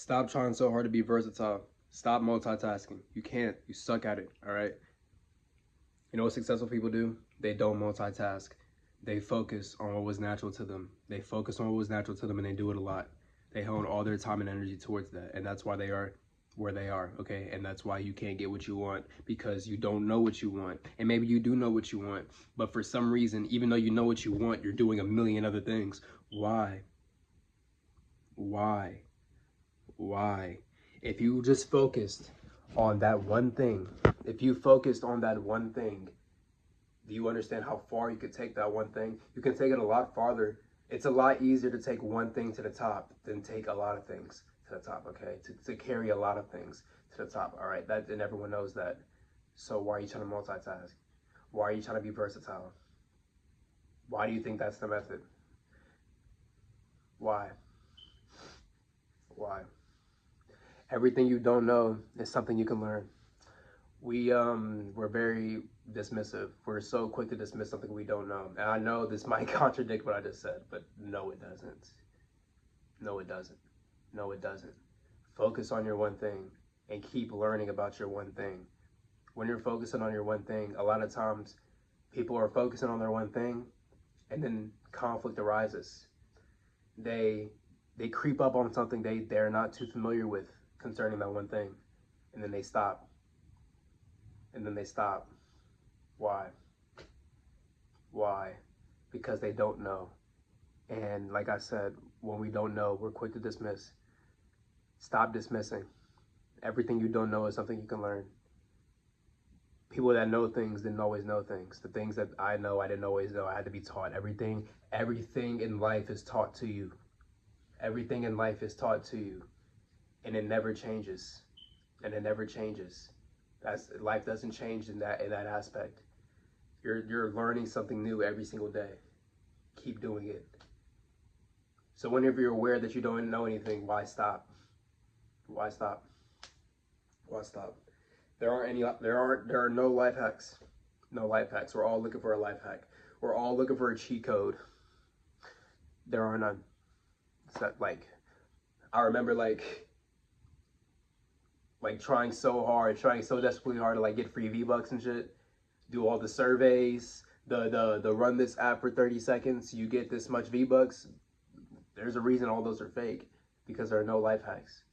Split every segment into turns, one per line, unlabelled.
Stop trying so hard to be versatile. Stop multitasking. You can't. You suck at it, all right? You know what successful people do? They don't multitask. They focus on what was natural to them. They focus on what was natural to them and they do it a lot. They hone all their time and energy towards that. And that's why they are where they are, okay? And that's why you can't get what you want, because you don't know what you want. And maybe you do know what you want, but for some reason, even though you know what you want, you're doing a million other things. Why? Why? Why? If you just focused on that one thing, if you focused on that one thing, do you understand how far you could take that one thing? You can take it a lot farther. It's a lot easier to take one thing to the top than take a lot of things to the top, okay? To carry a lot of things to the top, all right? That, and everyone knows that. So why are you trying to multitask? Why are you trying to be versatile? Why do you think that's the method? Why? Why? Everything you don't know is something you can learn. We're very dismissive. We're so quick to dismiss something we don't know. And I know this might contradict what I just said, but no, it doesn't. No, it doesn't. No, it doesn't. Focus on your one thing and keep learning about your one thing. When you're focusing on your one thing, a lot of times people are focusing on their one thing and then conflict arises. They creep up on something they're not too familiar with concerning that one thing, and then they stop. And then they stop. Why? Why? Because they don't know. And like I said, when we don't know, we're quick to dismiss. Stop dismissing. Everything you don't know is something you can learn. People that know things didn't always know things. The things that I know, I didn't always know. I had to be taught. Everything in life is taught to you. Everything in life is taught to you. And it never changes. And it never changes. Life doesn't change in that aspect. You're learning something new every single day. Keep doing it. So whenever you're aware that you don't know anything, why stop? Why stop? Why stop? There are no life hacks. No life hacks. We're all looking for a life hack. We're all looking for a cheat code. There are none. It's not like, I remember like trying so desperately hard to like get free V-Bucks and shit, do all the surveys, the run this app for 30 seconds, you get this much V-Bucks. There's a reason all those are fake, because there are no life hacks.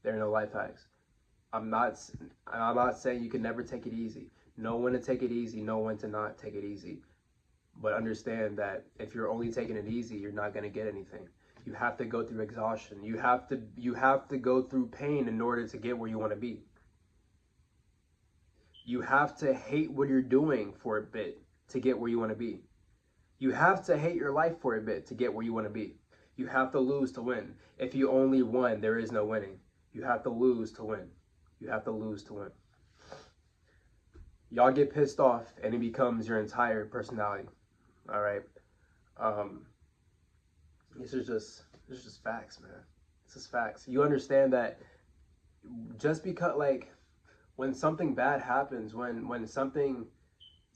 There are no life hacks. I'm not saying you can never take it easy. Know when to take it easy, know when to not take it easy. But understand that if you're only taking it easy, you're not going to get anything. You have to go through exhaustion. You have to go through pain in order to get where you want to be. You have to hate what you're doing for a bit to get where you want to be. You have to hate your life for a bit to get where you want to be. You have to lose to win. If you only won, there is no winning. You have to lose to win. You have to lose to win. Y'all get pissed off and it becomes your entire personality. All right. This is just facts, man. This is facts. You understand that just because, like, when something bad happens, when something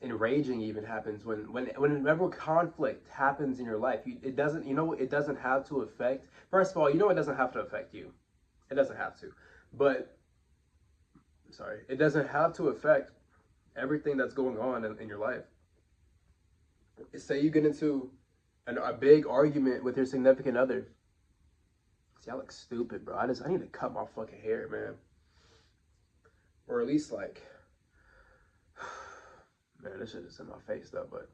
enraging even happens, whenever conflict happens in your life, it doesn't have to affect. First of all, it doesn't have to affect you. It doesn't have to, but sorry, it doesn't have to affect everything that's going on in your life. Say you get into a big argument with your significant other. See, I look stupid, bro. I need to cut my fucking hair, man. Or at least like, man, this shit is in my face though. But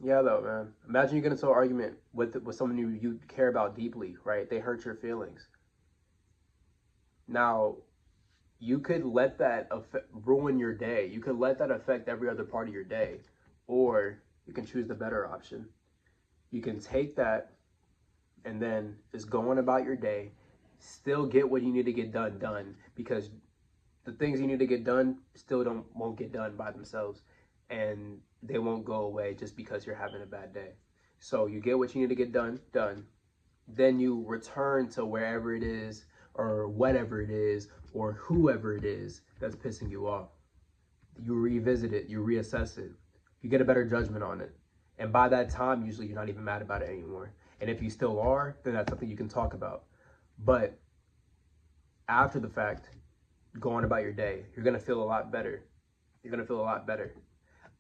yeah, though, man. Imagine you get into an argument with someone you care about deeply, right? They hurt your feelings. Now, you could let that ruin your day. You could let that affect every other part of your day. Or you can choose the better option. You can take that and then just go on about your day, still get what you need to get done, because the things you need to get done still won't get done by themselves, and they won't go away just because you're having a bad day. So you get what you need to get done, then you return to wherever it is or whatever it is or whoever it is that's pissing you off. You revisit it, you reassess it, you get a better judgment on it. And by that time, usually you're not even mad about it anymore. And if you still are, then that's something you can talk about. But after the fact, go on about your day. You're going to feel a lot better. You're going to feel a lot better.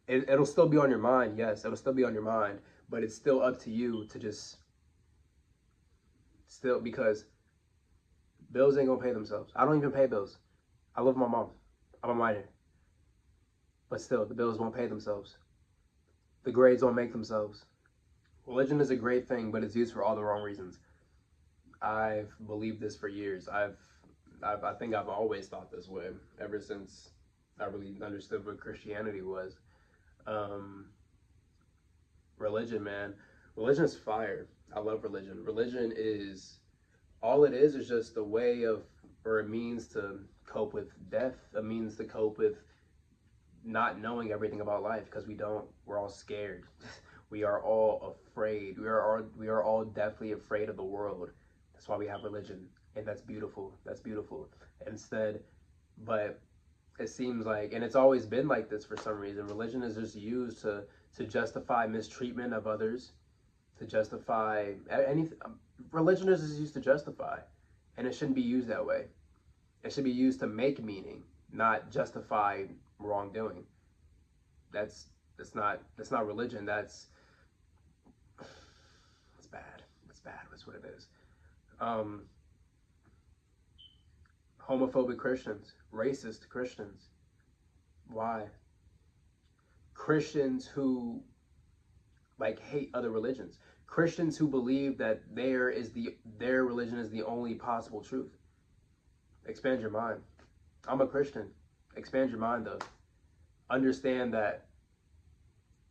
It'll still be on your mind. Yes, it'll still be on your mind. But it's still up to you to just still, because bills ain't going to pay themselves. I don't even pay bills. I live with my mom. I'm a minor. But still, the bills won't pay themselves. The grades won't make themselves. Religion is a great thing, but it's used for all the wrong reasons. I've believed this for years. I think I've always thought this way ever since I really understood what Christianity was. Religion, man. Religion is fire. I love religion. Religion is, all it is just a way of, or a means to cope with death, a means to cope with not knowing everything about life, because we're all scared. We are all afraid. We are all deathly afraid of the world. That's why we have religion. And that's beautiful. That's beautiful. But it seems like, and it's always been like this for some reason, religion is just used to justify mistreatment of others, to justify anything. Religion is just used to justify, and it shouldn't be used that way. It should be used to make meaning, not justify wrongdoing. That's not religion. That's bad. That's bad. That's what it is. Homophobic Christians, racist Christians. Why? Christians who hate other religions. Christians who believe that their religion is the only possible truth. Expand your mind. I'm a Christian. Expand your mind though. Understand that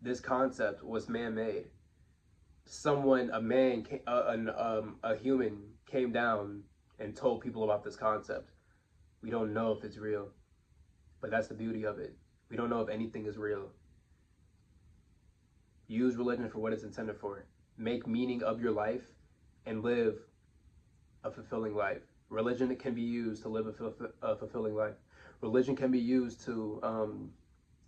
this concept was man-made. A human came down and told people about this concept. We don't know if it's real, but that's the beauty of it. We don't know if anything is real. Use religion for what it's intended for. Make meaning of your life and live a fulfilling life. Religion can be used to live a fulfilling life. Religion can be used to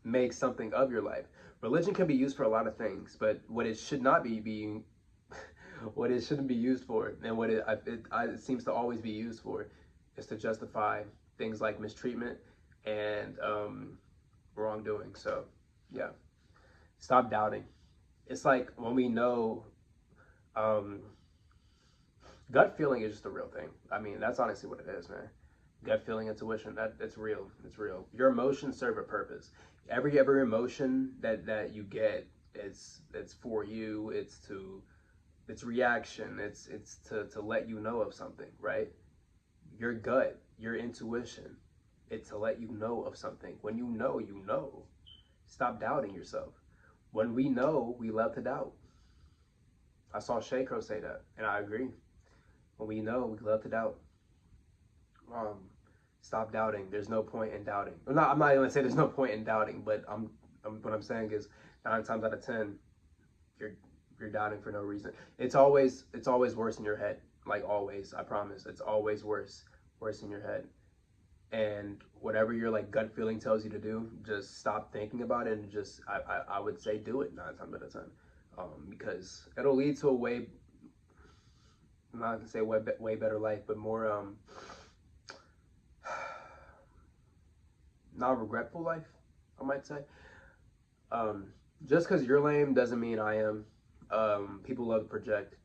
make something of your life. Religion can be used for a lot of things, but what it should not be what it shouldn't be used for, and what it seems to always be used for, is to justify things like mistreatment and wrongdoing. So, yeah, stop doubting. It's like when we know, gut feeling is just a real thing. I mean, that's honestly what it is, man. Gut feeling, intuition, it's real. It's real. Your emotions serve a purpose. Every emotion that you get, it's for you. It's reaction. It's to let you know of something, right? Your gut, your intuition, it's to let you know of something. When you know, you know. Stop doubting yourself. When we know, we love to doubt. I saw Shay Crow say that, and I agree. When we know, we love to doubt. Stop doubting. There's no point in doubting. I'm not going to say there's no point in doubting, but what I'm saying is 9 times out of 10, you're doubting for no reason. It's always worse in your head. Like always, I promise. It's always worse in your head. And whatever your gut feeling tells you to do, just stop thinking about it and just I would say do it 9 times out of 10, because it'll lead to a way, I'm not gonna say way better life, but more not regretful life, I might say. Just because you're lame doesn't mean I am. People love to project.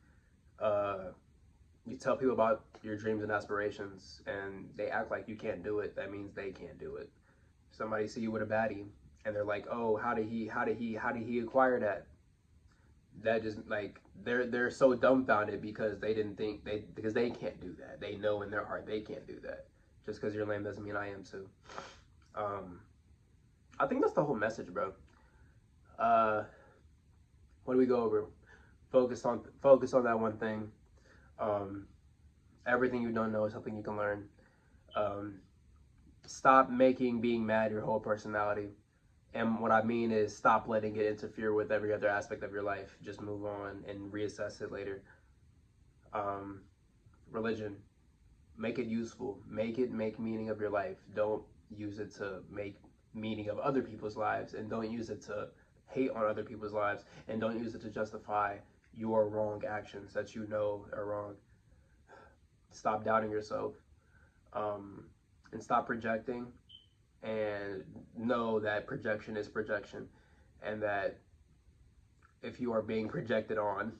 You tell people about your dreams and aspirations and they act like you can't do it. That means they can't do it. Somebody see you with a baddie and they're like, oh, how did he acquire that? That just they're so dumbfounded because they can't do that. They know in their heart they can't do that. Just because you're lame doesn't mean I am too. I think that's the whole message, bro. What do we go over? Focus on that one thing. Everything you don't know is something you can learn. Stop making being mad your whole personality. And what I mean is stop letting it interfere with every other aspect of your life. Just move on and reassess it later. Religion, make it useful. Make meaning of your life. Don't use it to make meaning of other people's lives, and don't use it to hate on other people's lives, and don't use it to justify your wrong actions that you know are wrong. Stop doubting yourself, and stop projecting, and know that projection is projection, and that if you are being projected on,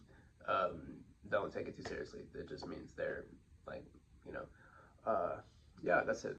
don't take it too seriously. It just means they're like, you know, yeah, that's it.